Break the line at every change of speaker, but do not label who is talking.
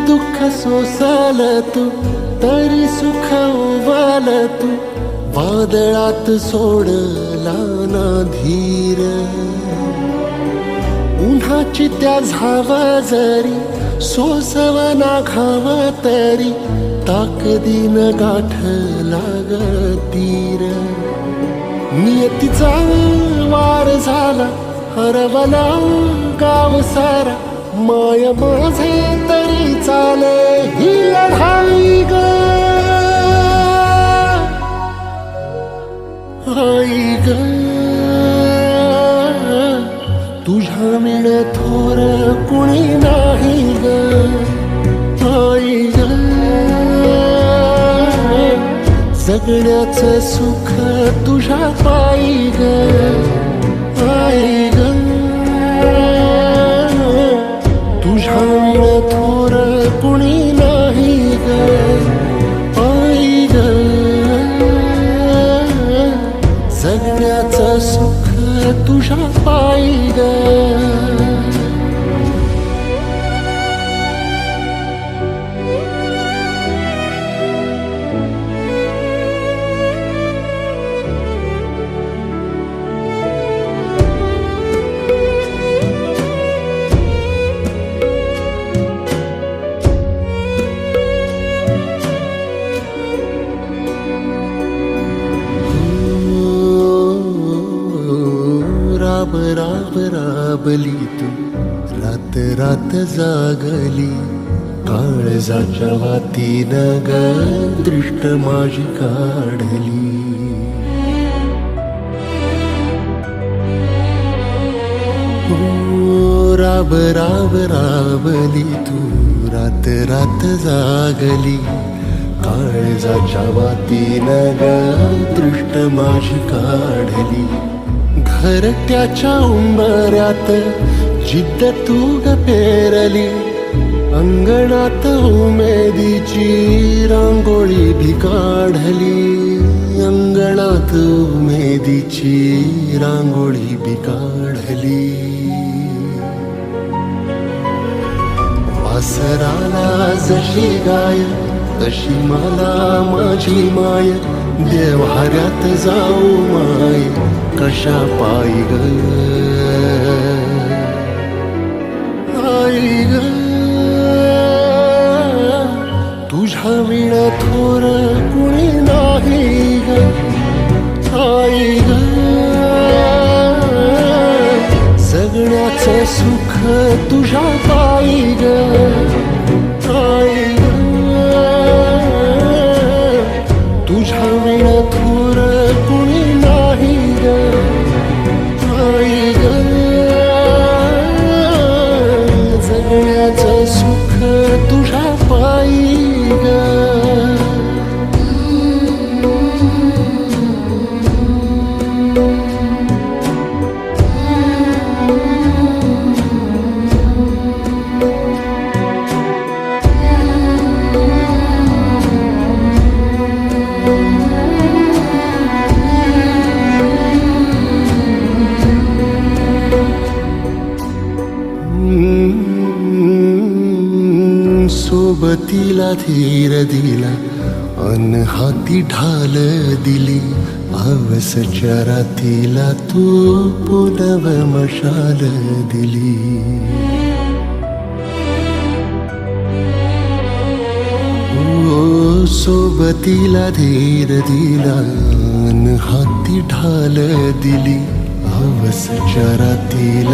दुःख सोसाल तू तरी सुख उवाल तू वादळात सोडला ना धीर उन्हाची त्या झावा जरी सोसवना घाव तरी ताकदीन गाठला ग तीर नियतीचा वार झाला हरवला गाव सारा माय माझे तरी चाले ही लढाई ग आई ग तुझ्या मिळ थोर कुणी नाही ग आई ग जगण्याचं सुख तुझ्या पायी ग आई ग तुझ्या मिळ थोर कुणी नाही ग आई ग जगण्याचं सुख तुझ्या पायी ग राबली तू रात रात जागली काळजाच्या वातीनं ग दृष्ट माझी काढली राबली तू रात रात जागली काळजाच्या वातीनं ग दृष्ट माझी काढली घरट्याच्या उंबऱ्यात जिद्द तू ग पेरली अंगणात उमेदीची रांगोळी भी काढली अंगणात उमेदीची रांगोळी भी काढली वासराला जशी गाय तशी मला माझी माय देव्हाऱ्यात जाऊ माय कशा पायी ग आई ग तुझ्या विण थोर कुणी नाही ग आई ग जगण्याचं सुख तुझ्या पायी ग आई ग तुझ्या विण थोर कुणी नाही ग आई ग जगण्याचं सुख तुझ्या पायी ग सोबतीला धीर दिला अन हाती ढाल दिली हवसच्या रातीला तू पुनव मशाल दिली ओ सोबतीला धीर दिला अन हाती ढाल दिली हवसच्या रातीला